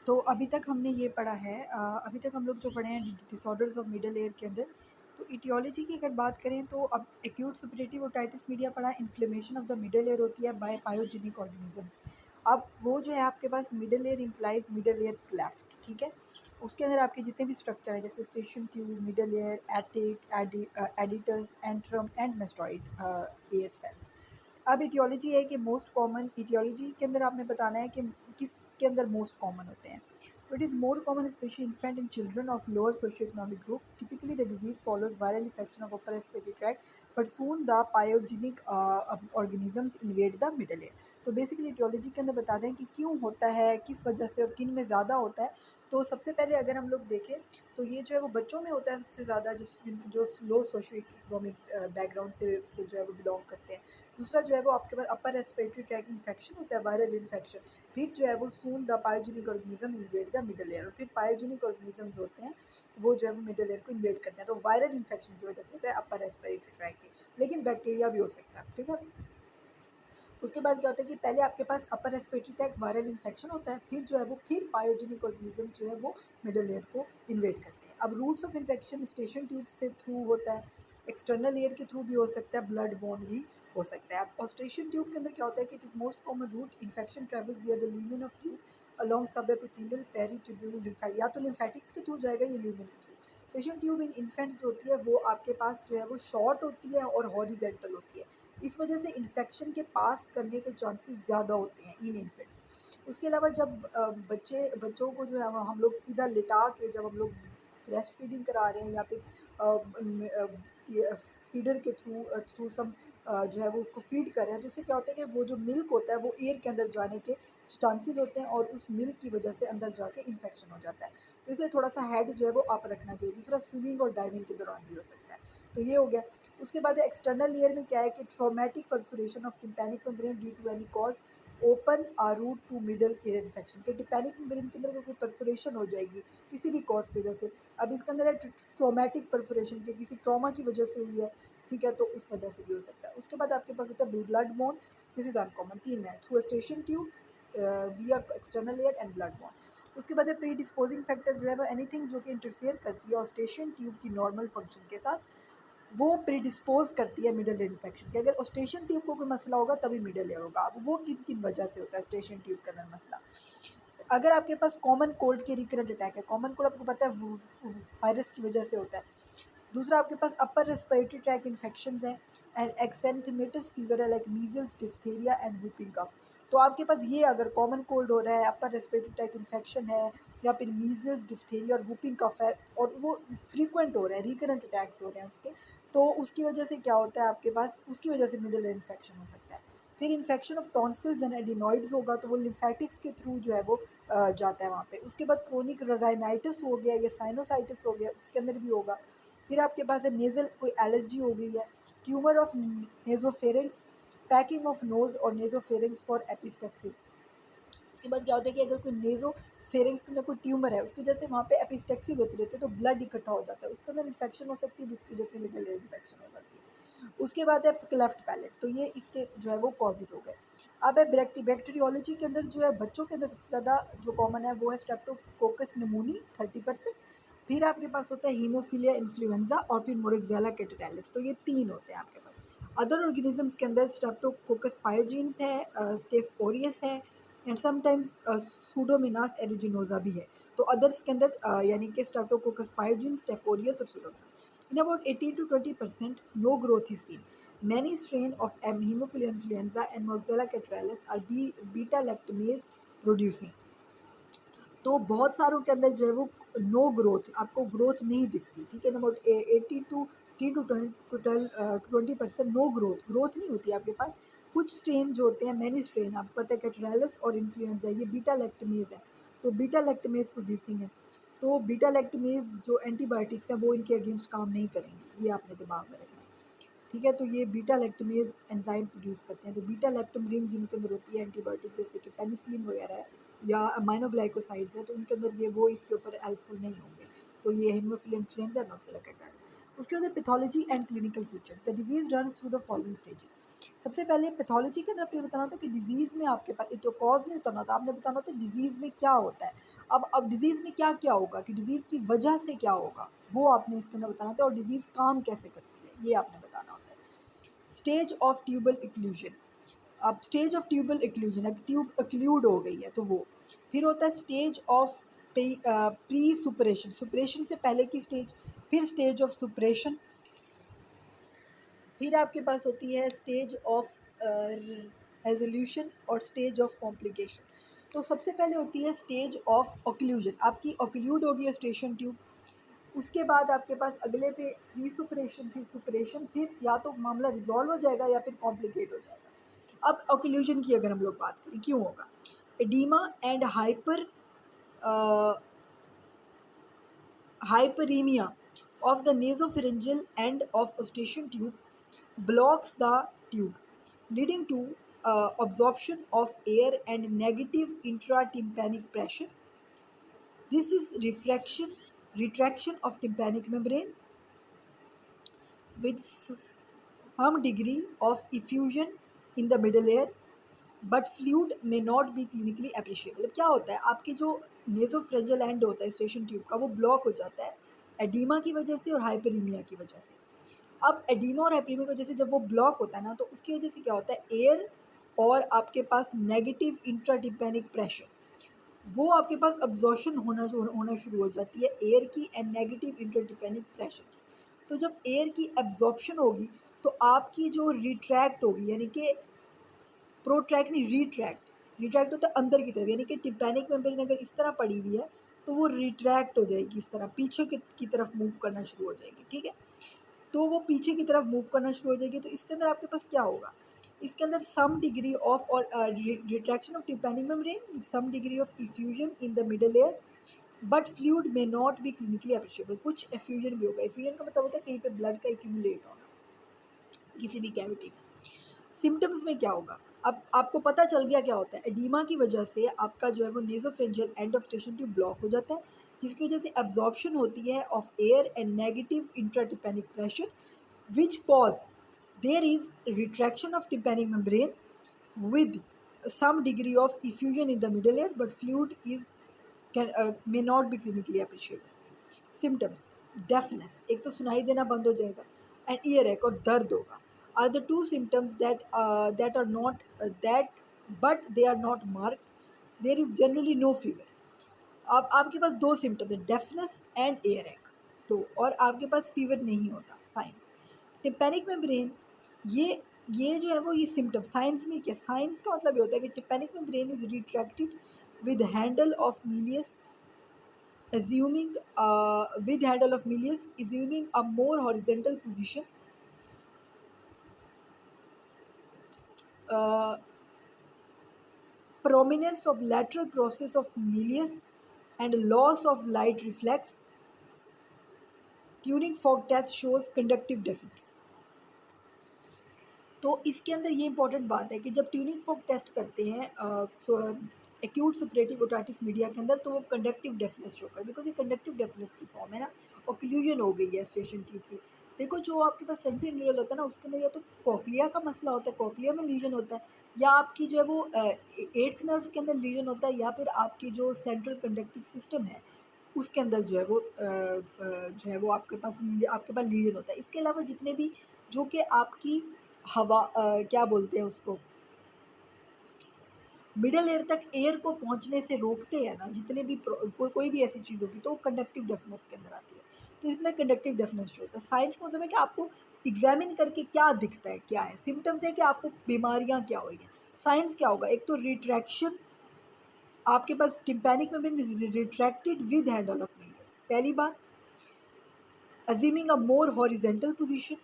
तो अभी तक हमने ये पढ़ा है अभी तक हम लोग जो पढ़े हैं डिसऑर्डर्स ऑफ मिडल एयर के अंदर। तो इटियोलॉजी की अगर बात करें तो अब एक्यूट सुपरेटिव ओटाइटिस मीडिया पढ़ा, inflammation of the middle air होती है बाय पायोजेनिक ऑर्गेनिजम्स। अब वो जो है आपके पास middle ear implies middle ear cleft, ठीक है। उसके अंदर आपके जितने भी स्ट्रक्चर है जैसे eustachian tube, middle ear, attic, aditus, antrum and mastoid air cells. अब इटियोलॉजी है कि मोस्ट कॉमन इटियोलॉजी के अंदर आपने बताना है कि किसके अंदर मोस्ट कॉमन होते हैं। तो it is more common specially infant in children of lower socio economic group. Typically the disease follows viral infection of upper respiratory tract, but soon the pyogenic organisms invade the middle air. तो basically etiology के अंदर बता दें कि क्यों होता है, किस वजह से और किन में ज़्यादा होता है। तो सबसे पहले अगर हम लोग देखें तो ये जो है वो बच्चों में होता है सबसे ज़्यादा, जो लो सोशियो इकोनॉमिक बैकग्राउंड से जो है वो बिलोंग करते हैं। दूसरा जो है वो आपके पास अपर रेस्पिरेटरी ट्रैक इन्फेक्शन होता है, वायरल इन्फेक्शन। फिर जो है वो soon the pyogenic organism invade the middle air, और फिर पायोजेनिक ऑर्गेनिज्म जो होते हैं वो जो है वो मिडल एयर को इन्वेड करते हैं। तो वायरल इन्फेक्शन की वजह से होता है अपर रेस्पिरेटरी ट्रैक की, लेकिन बैक्टीरिया भी हो सकता है, ठीक है। उसके बाद क्या होता है कि पहले आपके पास upper respiratory tract viral infection होता है, फिर जो है वो फिर पायोजेनिक ऑर्गेनिज्म जो है वो मिडल एयर को इन्वेड करते हैं। अब routes of infection eustachian tube से थ्रू होता है, एक्सटर्नल एयर के थ्रू भी हो सकता है, ब्लड बोन भी हो सकता है। अब ऑस्ट्रेशियन ट्यूब के अंदर क्या होता है कि it is most common route infection travels via the lumen of tube along sub epithelial peritubular lymphatic, या तो लिम्फेटिक्स के थ्रू जाएगा या ल्यूमेन के through. Eustachian tube in infants जो होती है वो आपके पास जो है वो शॉर्ट होती है और हॉरिजेंटल होती है। इस वजह से इन्फेक्शन के पास करने के चांसेस ज़्यादा होते हैं इन इन्फेंट्स। उसके अलावा जब बच्चों को जो है हम लोग सीधा लिटा के जब हम लोग ब्रेस्ट फीडिंग करा रहे हैं या फिर फीडर के थ्रू सब जो है वो उसको फीड कर रहे हैं, तो उससे क्या होता है कि वो जो मिल्क होता है वो एयर के अंदर जाने के चांसेस होते हैं और उस मिल्क की वजह से अंदर जाके इन्फेक्शन हो जाता है। तो इसलिए थोड़ा सा हेड जो है वो अप रखना चाहिए। दूसरा स्विमिंग और डाइविंग के दौरान भी हो सकता है। तो ये हो गया। उसके बाद एक्सटर्नल लेयर में क्या है कि traumatic perforation of tympanic membrane due to any cause open route to middle ear infection, के टिम्पैनिक मेम्ब्रेन के अंदर कोई परफोरेशन हो जाएगी किसी भी कॉज की वजह से। अब इसके अंदर है ट्रॉमेटिक परफोरेशन के किसी ट्रॉमा की वजह से हुई है, ठीक है, तो उस वजह से भी हो सकता है। उसके बाद आपके पास होता है blood bone, this is uncommon, तीन है, थ्रू स्टेशन ट्यूब, विया external air and blood bone. उसके बाद है प्री डिस्पोजिंग फैक्टर जो है वो एनीथिंग जो कि इंटरफेयर करती है ऑस्टेशन ट्यूब की नॉर्मल फंक्शन के साथ, वो प्रीडिस्पोज करती है मिडल एयर इन्फेक्शन के। अगर स्टेशन ट्यूब को कोई मसला होगा तभी मिडल एयर होगा। अब वो किन किन वजह से होता है स्टेशन ट्यूब के अंदर मसला। अगर आपके पास कॉमन कोल्ड के रिकरेंट अटैक है, कॉमन कोल्ड आपको पता है वायरस की वजह से होता है। दूसरा आपके पास अपर रेस्पिरेटरी ट्रैक इन्फेक्शंस हैं एंड एक्सेंथेमेटस फीवर है like measles, diphtheria and whooping cough. तो आपके पास ये अगर कॉमन कोल्ड हो रहा है, अपर रेस्पिरेटरी ट्रैक इन्फेक्शन है या फिर मीजल्स, डिफ्थेरिया और वूपिंग कफ है और वो फ्रीक्वेंट हो रहे हैं, रिकरेंट अटैक्स हो रहे हैं उसके, तो उसकी वजह से क्या होता है आपके पास, उसकी वजह से मिडल एयर इन्फेक्शन हो सकता है। फिर infection of tonsils and adenoids होगा तो वो लिम्फेटिक्स के थ्रू जो है वो जाता है वहाँ पे। उसके बाद क्रोनिक राइनाइटिस हो गया या साइनोसाइटिस हो गया, उसके अंदर भी होगा। फिर आपके पास है नेज़ल, कोई एलर्जी हो गई है, tumour of nasopharynx, packing of nose और नेज़ोफेरिंक्स फॉर एपिस्टेक्सिस। उसके बाद क्या होता है कि अगर कोई नेज़ो फेरिंग्स के अंदर कोई ट्यूमर है उसकी वजह से वहाँ पे एपिस्टेक्सिस होती रहती है, तो ब्लड इकट्ठा हो जाता है, उसके अंदर इन्फेक्शन हो सकती है जिसकी वजह से मिडल एयर इन्फेक्शन हो जाती है। उसके बाद है क्लेफ्ट पैलेट, तो ये इसके जो है वो कॉजेज हो गए। अब है बैक्टीरियोलॉजी के अंदर जो है बच्चों के अंदर सबसे ज़्यादा जो कॉमन है वो है स्ट्रेप्टोकोकस निमोनी 30%। फिर आपके पास होता है हीमोफीलिया इन्फ्लुएंजा और फिर मोरिक्सेला कैटेरालिस, तो ये तीन होते हैं आपके पास। अदर ऑर्गेनिजम्स के अंदर स्ट्रेप्टोकोकस पायोजीन्स है, स्टेफ ओरियस है एंड समटाइम्स सूडोमोनास एरिजिनोसा भी है। तो अदर्स के अंदर यानी कि स्ट्रेप्टोकोकस पायोजीन, स्टेफ ओरियस और pseudomonas. In about 80 to 20% no growth is seen. Many strain of Haemophilus influenza and Moxella catarrhalis are beta lactamase producing। तो बहुत सारों के अंदर जो है वो नो ग्रोथ, आपको ग्रोथ नहीं दिखती, ठीक है ना। About 80 to 20% no growth, growth नहीं होती आपके पास। कुछ स्ट्रेन जो होते हैं, मैनी स्ट्रेन आपको पता है कैटराइलस और इन्फ्लुएंजा, ये बीटा लैक्टमेज है, तो बीटा लैक्टमेज प्रोड्यूसिंग है। तो बीटा लैक्टमेज जो एंटीबायोटिक्स हैं वो इनके अगेंस्ट काम नहीं करेंगे, ये आपने दिमाग में रखना है, ठीक है। तो ये बीटा लैक्टमेज एंजाइम प्रोड्यूस करते हैं। तो बीटा लैक्टम रिंग जिनके अंदर होती है एंटीबायोटिक जैसे कि पेनिसिलिन वगैरह है या अमाइनोग्लाइकोसाइड्स है, तो उनके अंदर ये वो इसके ऊपर हेल्पफुल नहीं होंगे। तो ये हेमोफिलिया इन्फ्लुएंजा और मोक्सेला कैटाराइड। उसके बाद pathology and clinical feature, the disease run through the following stages. सबसे पहले पैथोलॉजी के अंदर आपको ये बताना होता है कि डिजीज़ में आपके पास तो कॉज़ नहीं बताना होता, आपने बताना होता है डिजीज़ में क्या होता है। अब डिजीज़ में क्या-क्या होगा कि डिजीज़ की वजह से क्या होगा, वो आपने इसके अंदर बताना होता है और डिजीज़ काम कैसे करती है, ये आपने बताना होता है। स्टेज ऑफ ट्यूबल इक्लूजन, अब स्टेज ऑफ ट्यूबल इक्लूजन, अब ट्यूब अक्लूड हो गई है तो वो। फिर होता है stage of pre suppuration, suppuration से पहले की स्टेज, फिर स्टेज ऑफ सुपरेशन, फिर आपके पास होती है स्टेज ऑफ रेजोल्यूशन और स्टेज ऑफ कॉम्प्लिकेशन। तो सबसे पहले होती है स्टेज ऑफ ऑक्लूजन, आपकी ऑक्लूड होगी स्टेशन ट्यूब। उसके बाद आपके पास अगले पे प्री सुपरेशन, फिर सुपरेशन, फिर या तो मामला रिजॉल्व हो जाएगा या फिर कॉम्प्लिकेट हो जाएगा। अब ऑक्लूजन की अगर हम लोग बात करें क्यों होगा, edema and hyperemia of the nasopharyngeal end of eustachian tube blocks the tube, leading to absorption of air and negative intratympanic pressure. This is retraction of tympanic membrane with some degree of effusion in the middle layer, but fluid may not be clinically appreciable. क्या होता है, आपकी जो नेजोफ्रेंजल and होता है station tube का, वो block हो जाता है एडीमा की वजह से और हाइपरीमिया की वजह से। अब एडीमा और हाइपरीमिया की वजह से जब वो ब्लॉक होता है ना, तो उसकी वजह से क्या होता है, एयर और आपके पास नेगेटिव इंट्राटिम्पैनिक प्रेशर, वो आपके पास अब्जॉर्शन होना शुरू हो जाती है एयर की एंड नेगेटिव इंट्राटिम्पैनिक प्रेशर की। तो जब एयर की एब्जॉर्प्शन होगी तो आपकी जो रिट्रैक्ट होगी, यानी कि प्रोट्रैक्ट नहीं रिट्रैक्ट होता है अंदर की तरफ, यानी कि टिम्पैनिक मेम्ब्रेन अगर इस तरह पड़ी हुई है तो वो रिट्रैक्ट हो जाएगी, इस तरह पीछे की तरफ मूव करना शुरू हो जाएगी। ठीक है, तो वो पीछे की तरफ मूव करना शुरू हो जाएगी। तो इसके अंदर आपके पास क्या होगा, इसके अंदर सम डिग्री ऑफ और retraction of tympanic membrane, some degree of effusion in the middle ear, but fluid may not be clinically appreciable, कुछ एफ्यूजन भी होगा। एफ्यूजन का मतलब होता है कहीं पे ब्लड का एक्यूमुलेट होना किसी भी कैविटी में। सिम्टम्स में क्या होगा, अब आपको पता चल गया क्या होता है, एडीमा की वजह से आपका जो है वो nasopharyngeal end of eustachian tube block हो जाता है, जिसकी वजह से एब्जॉर्प्शन होती है of air and negative intratympanic pressure which cause there is retraction of tympanic membrane with some degree of effusion in the middle ear, but fluid is may not be clinically appreciable. Symptoms: deafness, एक तो सुनाई देना बंद हो जाएगा, and earache और दर्द होगा, are the two symptoms that are not but they are not marked. There is generally no fever. अब आपके पास दो सिम्टम है, डेफनेस एंड earache, तो और आपके पास फीवर नहीं होता। साइन टिम्पैनिक मेम्ब्रेन, ये जो है वो ये सिम्टम साइंस में क्या, साइंस का मतलब ये होता है कि tympanic membrane is retracted with handle of Milius assuming with handle of Milius, assuming a more horizontal position, uh, prominence of lateral process of Milius and loss of light reflex. Tuning fork test shows conductive deafness. तो इसके अंदर ये important बात है कि जब tuning फोक test करते हैं एक्यूट सुपरेटिव ओटाइटिस मीडिया के अंदर, तो वो कंडक्टिव डेफनेस शो कर, बिकॉज ये कंडक्टिव डेफनेस की फॉर्म है ना, ऑक्लूजन हो गई है स्टेशन ट्यूब की। देखो जो आपके पास सेंसरी न्यूरल होता है ना, उसके अंदर या तो कॉक्लिया का मसला होता है, कॉक्लिया में लीजन होता है, या आपकी जो है वो एट्थ नर्व के अंदर लीजन होता है, या फिर आपकी जो सेंट्रल कंडक्टिव सिस्टम है उसके अंदर जो है वो आपके पास लीजन होता है। इसके अलावा जितने भी जो कि आपकी हवा क्या बोलते हैं उसको, मिडल एयर तक एयर को पहुंचने से रोकते हैं ना, जितने भी कोई भी ऐसी चीज़ होगी तो वो कंडक्टिव डेफनेस के अंदर आती है। तो इसमें कंडक्टिव डेफनेस जो होता है, साइंस का मतलब है कि आपको एग्जामिन करके क्या दिखता है, क्या है सिम्टम्स है कि आपको बीमारियां क्या हो रही हैं। साइंस क्या होगा, एक तो रिट्रैक्शन, आपके पास tympanic membrane retracted with handle of malleus, पहली बात। Assuming a more horizontal position,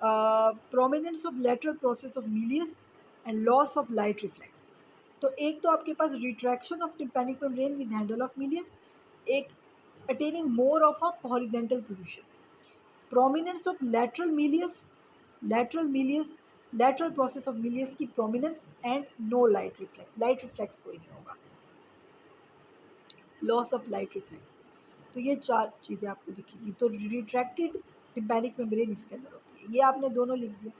prominence of lateral process of malleus and loss of light reflex. तो एक तो आपके पास retraction of tympanic membrane with handle of malleus, एक attaining more of a horizontal position, prominence of lateral lateral process of malleus की prominence and no light reflex कोई नहीं होगा, लॉस ऑफ लाइट रिफ्लेक्स। तो ये चार चीज़ें आपको दिखेंगी। तो रिट्रैक्टेड टिम्पैनिक मेम्ब्रेन इसके अंदर होती है, ये आपने दोनों लिख दिया।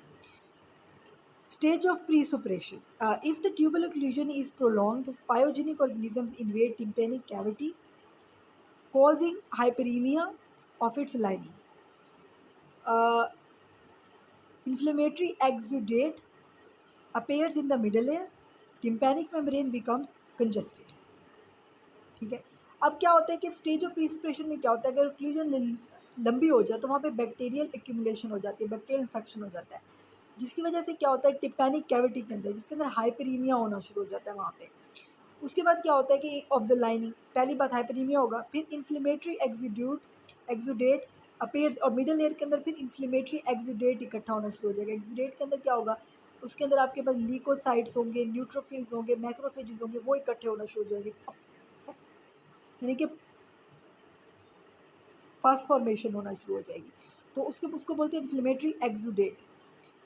Stage of presuppression. If the tubal occlusion is prolonged, pyogenic organisms invade tympanic cavity, causing hyperemia of its lining. Uh, Inflammatory exudate appears in the middle layer. Tympanic membrane becomes congested. ठीक है। अब क्या होता है कि stage of प्रिस्पिरेशन में क्या होता है, अगर ओक्लूजन लंबी हो जाए तो वहाँ पे बैक्टीरियल एक्यूमुलेशन हो जाती है, बैक्टीरियल इन्फेक्शन हो जाता है, जिसकी वजह से क्या होता है टिम्पैनिक कैविटी के अंदर, जिसके अंदर हाइपरीमिया होना शुरू हो जाता है वहाँ पे। उसके बाद क्या होता है कि ऑफ द लाइनिंग, पहली बात हाइपरीमिया होगा, फिर इन्फ्लेमेटरी एक्सुडेट अपेयर्स, और मिडल एयर के अंदर फिर इन्फ्लेमेटरी एक्सुडेट इकट्ठा होना शुरू हो जाएगा। एक्सुडेट के अंदर क्या होगा, उसके अंदर आपके पास लीकोसाइट्स होंगे, न्यूट्रोफिल्स होंगे, मैक्रोफेजेस होंगे, वो इकट्ठे होना शुरू हो जाएंगे, यानी कि पस फॉर्मेशन होना शुरू हो जाएगी। तो उसको बोलते हैं inflammatory exudate.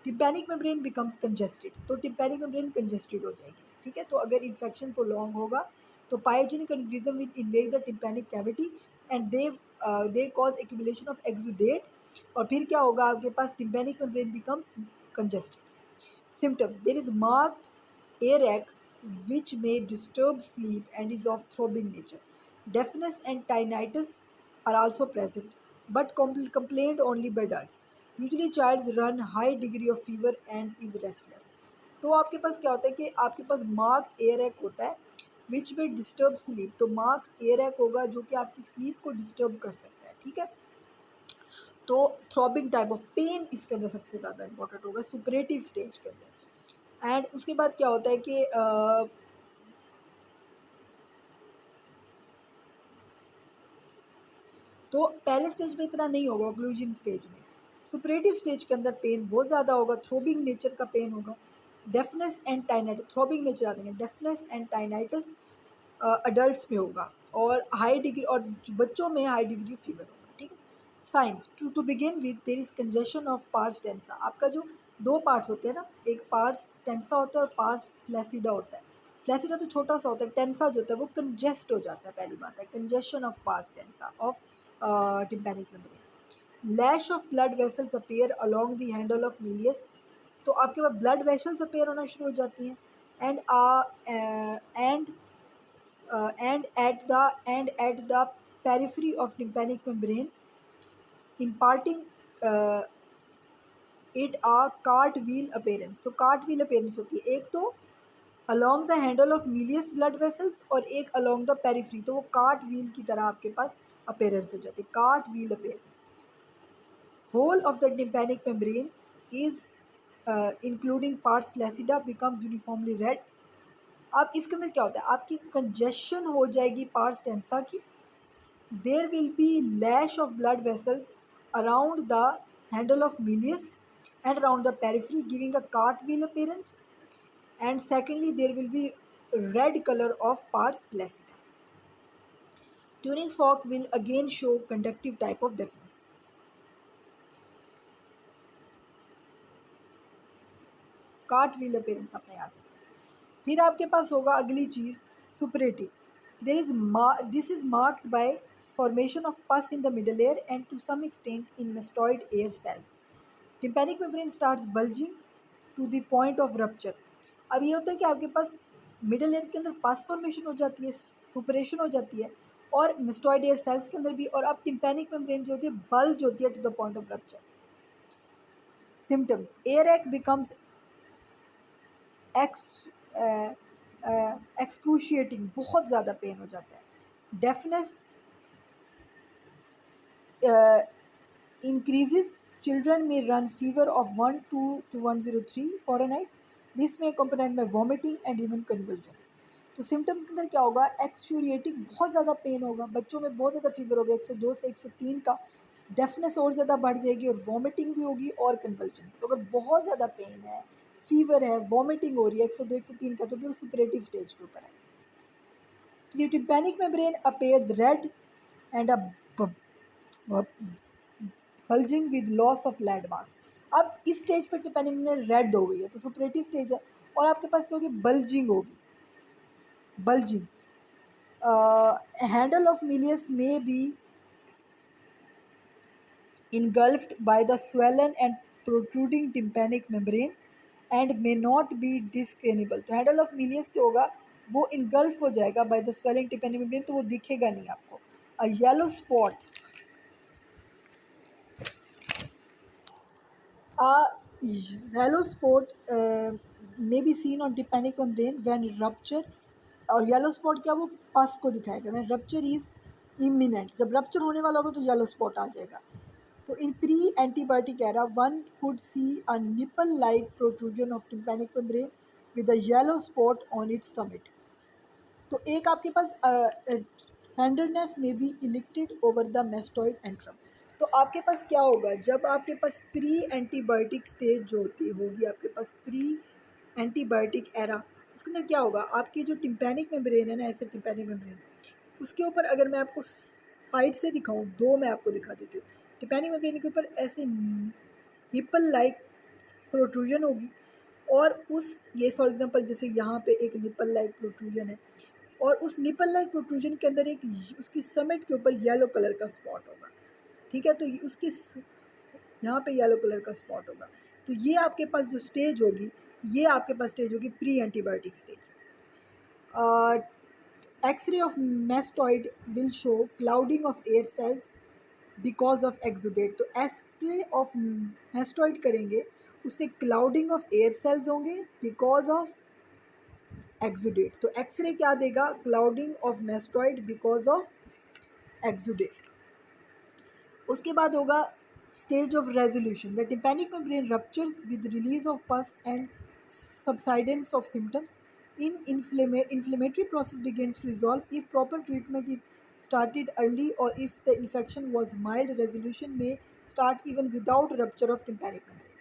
Tympanic membrane becomes congested, तो टिम्पैनिक मेम्ब्रेन कंजेस्टेड हो जाएगी। ठीक है, तो अगर इन्फेक्शन प्रोलॉन्ग होगा तो pyogenic organism will invade the tympanic cavity and they cause accumulation of exudate, और फिर क्या होगा आपके पास tympanic membrane becomes congested. Symptoms: there is marked earache which may disturb sleep and is of throbbing nature. Deafness and tinnitus are also present, but complained only by adults. Usually, child run high degree of fever and is restless. तो आपके पास क्या होता है कि आपके पास mark एयरएक होता है विच में डिस्टर्ब स्लीप, तो मार्क एयरएक होगा जो कि आपकी स्लीप को डिस्टर्ब कर सकता है। ठीक है, तो थ्रॉबिंग टाइप ऑफ पेन इसके अंदर सबसे ज़्यादा इंपॉर्टेंट होगा सुपरेटिव स्टेज के अंदर। एंड उसके बाद क्या होता है कि तो पहले स्टेज में इतना नहीं होगा, ओक्लूजन स्टेज में। सुपरेटिव स्टेज के अंदर पेन बहुत ज़्यादा होगा, थ्रोबिंग नेचर का पेन होगा। डेफनेस एंड टाइनाइटिस, थ्रोबिंग नेचर आते हैं, डेफनेस एंड टाइनाइटिस अडल्ट्स में होगा, और हाई डिग्री, और बच्चों में हाई डिग्री फीवर होगा। ठीक है, since to begin with there is congestion of pars tensa. आपका जो दो पार्ट्स होते हैं ना, एक पार्स टेंसा होता है और पार्स फ्लैसिडा होता है। फ्लैसिडा तो छोटा सा होता है, टेंसा जो होता है वो कंजेस्ट हो जाता है, पहली बात है congestion of pars tensa of tympanic membrane. Lash of blood vessels appear along the handle of malleus, तो आपके पास ब्लड वेसल्स अपीयर होना शुरू हो जाती हैं। And and and at the periphery of tympanic membrane, imparting uh, it a cartwheel appearance। तो cartwheel appearance होती है, एक तो along the handle of milious blood vessels और एक along the periphery, तो वो cartwheel की तरह आपके पास appearance हो जाती है, cartwheel appearance। whole of the tympanic membrane is including pars flaccida becomes uniformly red। अब इसके अंदर क्या होता है, आपकी कंजेशन हो जाएगी पार्स टेंसा की, there will be lash of blood vessels around the handle of Milius and around the periphery, giving a cartwheel appearance. And secondly, there will be red color of pars flaccida. Tuning fork will again show conductive type of deafness. Cartwheel appearance अपने याद रखें। फिर आपके पास होगा अगली चीज़ suppurative. This is marked by formation of pus in the middle ear and to some extent in mastoid ear cells. Tympanic membrane starts bulging to the point of rupture। अब ये होता है कि आपके पास मिडल एयर के अंदर pus formation हो जाती है, सुपरेशन हो जाती है, और मेस्टॉइड एयर सेल्स के अंदर भी, और अब टिम्पैनिक मेम्ब्रेन जो होती है बल्ज होती है to the point of rupture. Symptoms: एयर एक्ट बिकम्स एक्सक्रूशिएटिंग, बहुत ज़्यादा पेन हो जाता है। Deafness increases, children may run fever of 102 to 103 Fahrenheit. This may accompanied by vomiting and even convulsions। तो सिम्टम्स के अंदर क्या होगा, एक्सक्रूरिएटिंग, बहुत ज़्यादा पेन होगा, बच्चों में बहुत ज़्यादा फीवर होगा 102 से 103 का, डेफनेस और ज़्यादा बढ़ जाएगी, और वॉमिटिंग भी होगी और कन्वल्जन। तो अगर बहुत ज़्यादा पेन है, फीवर है, वॉमिटिंग हो रही है 102 103 का, तो फिर सुपरेटिव स्टेज के ऊपर है। Tympanic membrane appears red and a bulging with loss of landmarks. अब इस स्टेज पर टिम्पैनिक में रेड हो गई है तो सुपरेटिव स्टेज है, और आपके पास क्या होगी, बल्जिंग होगी, bulging. Handle of malleus may be engulfed by the swollen and protruding tympanic membrane, and may not be discernible. तो हैंडल ऑफ मिलियंस जो होगा वो इनगल्फ हो जाएगा by the swelling tympanic membrane, तो वो दिखेगा नहीं आपको। A yellow spot, yellow spot may be seen on tympanic membrane when rupture. और येलो स्पॉट क्या, वो पस को दिखाएगा। व्हेन रप्चर इज इमिनेंट, जब रप्चर होने वाला होगा तो येलो स्पॉट आ जाएगा। तो in pre antibiotic era one could see a nipple like protrusion of tympanic membrane with a yellow spot on it's summit. तो एक आपके पास tenderness may be elicited over the mastoid antrum. तो आपके पास क्या होगा, जब आपके पास प्री एंटीबायोटिक स्टेज जो होगी आपके पास प्री एंटीबायोटिक एरा, उसके अंदर क्या होगा, आपकी जो टिम्पैनिक मेम्ब्रेन है ना, ऐसे टिम्पैनिक मेम्ब्रेन, उसके ऊपर अगर मैं आपको साइड से दिखाऊं, दो मैं आपको दिखा देती हूँ। टिम्पैनिक मेम्ब्रेन के ऊपर ऐसे निपल लाइक प्रोट्रूजन होगी, और उस, ये फॉर एग्जांपल जैसे यहाँ पे एक निपल लाइक प्रोट्रूजन है, और उस निपल लाइक प्रोट्रूजन के अंदर एक उसकी समिट के ऊपर येलो कलर का स्पॉट होगा। ठीक है, तो उसके यहाँ पे येलो कलर का स्पॉट होगा। तो ये आपके पास जो स्टेज होगी, ये आपके पास स्टेज होगी pre antibiotic stage. X ray of mastoid will show clouding of air cells because of exudate. तो एक्सरे ऑफ मेस्टॉइड करेंगे, उससे क्लाउडिंग ऑफ एयर सेल्स होंगे बिकॉज ऑफ एक्सुडेट। तो एक्सरे क्या देगा, clouding of mastoid because of exudate. उसके बाद होगा stage of resolution. The tympanic membrane ruptures with release of pus and subsidence of symptoms. In inflammatory process begins to resolve if proper treatment is started early, or if the infection was mild, resolution may start even without rupture of tympanic membrane.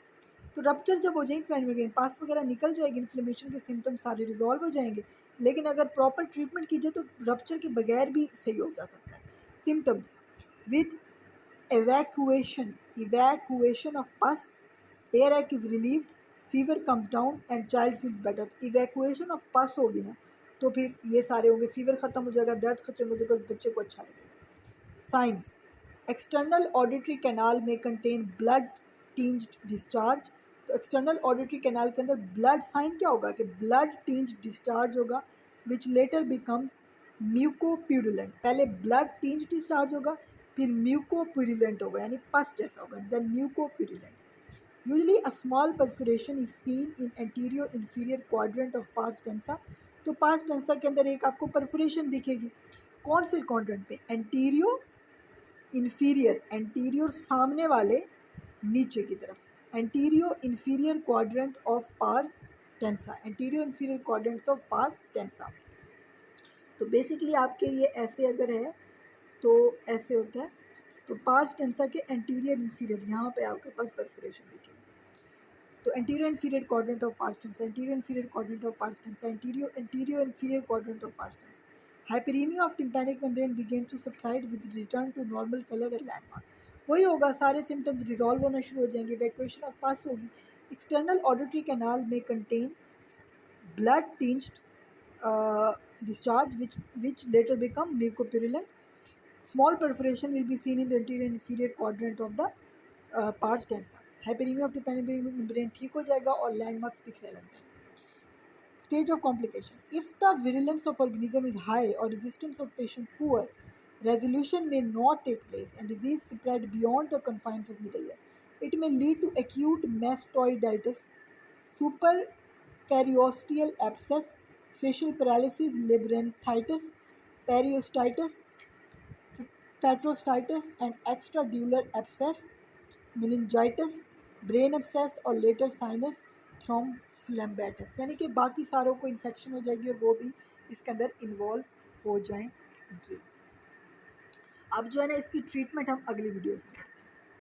तो rupture जब हो जाएगी tympanic membrane, पास वगैरह निकल जाएगी, inflammation के symptoms सारे resolve हो जाएंगे, लेकिन अगर प्रॉपर ट्रीटमेंट कीजिए तो रप्चर के बगैर भी सही हो जा सकता है। Symptoms with evacuation of pus, air ache is relieved, fever comes down and child feels better। तो evacuation of pus होगी ना, तो फिर ये सारे होंगे, फीवर ख़त्म हो जाएगा, दर्द खत्म हो जाएगा, बच्चे को अच्छा लगेगा। साइंस, एक्सटर्नल ऑडिटरी कैनाल में कंटेन ब्लड टिंज्ड डिस्चार्ज। तो एक्सटर्नल ऑडिटरी कैनाल के अंदर ब्लड साइन क्या होगा कि ब्लड टिंज्ड डिस्चार्ज होगा, विच लेटर बिकम्स म्यूकोप्यूरुलेंट। पहले ब्लड टिंज्ड डिस्चार्ज होगा, फिर म्यूकोप्यूरुलेंट होगा, यानी पस जैसा होगा, then mucopurulent. Usually a small perforation is seen in anterior inferior quadrant of pars tensa. तो पार्स टेंसा के अंदर एक आपको परफोरेशन दिखेगी, कौन से क्वाड्रेंट पे, एंटीरियर इंफीरियर, एंटीरियर सामने वाले नीचे की तरफ, anterior inferior quadrant of pars tensa, anterior inferior quadrant of pars tensa. तो बेसिकली आपके ये ऐसे अगर है तो ऐसे होता है। तो पार्स टेंसा के एंटीरियर इंफीरियर, यहाँ पे आपके पास परफोरेशन दिखेगी। तो anterior inferior quadrant of pars tensa, anterior inferior quadrant of pars tensa, anterior inferior quadrant of pars tensa. Hyperaemia of tympanic membrane begin to subside with return to normal colour and landmark. वही होगा, सारे symptoms resolve होना शुरू हो जाएंगे, evacuation of पस होगी। External auditory canal में contain blood tinged discharge which later become mucopurulent. Small perforation will be seen in the anterior and inferior quadrant of the pars tensa. Hyperemia of tympanic membrane ठीक हो जाएगा और landmarks दिखने लग जाएंगे। Stage of complication. If the virulence of organism is high or resistance of patient poor, resolution may not take place and disease spread beyond the confines of middle ear. It may lead to acute mastoiditis, superperiosteal abscess, facial paralysis, labyrinthitis, periostitis, patrostitis, and extradural abscess, meningitis, brain abscess और later sinus thrombophlebitis। यानी कि बाकी सारों को infection हो जाएगी और वो भी इसके अंदर इन्वॉल्व हो जाएंगे। अब जो है ना, इसकी ट्रीटमेंट हम अगली वीडियोज़ में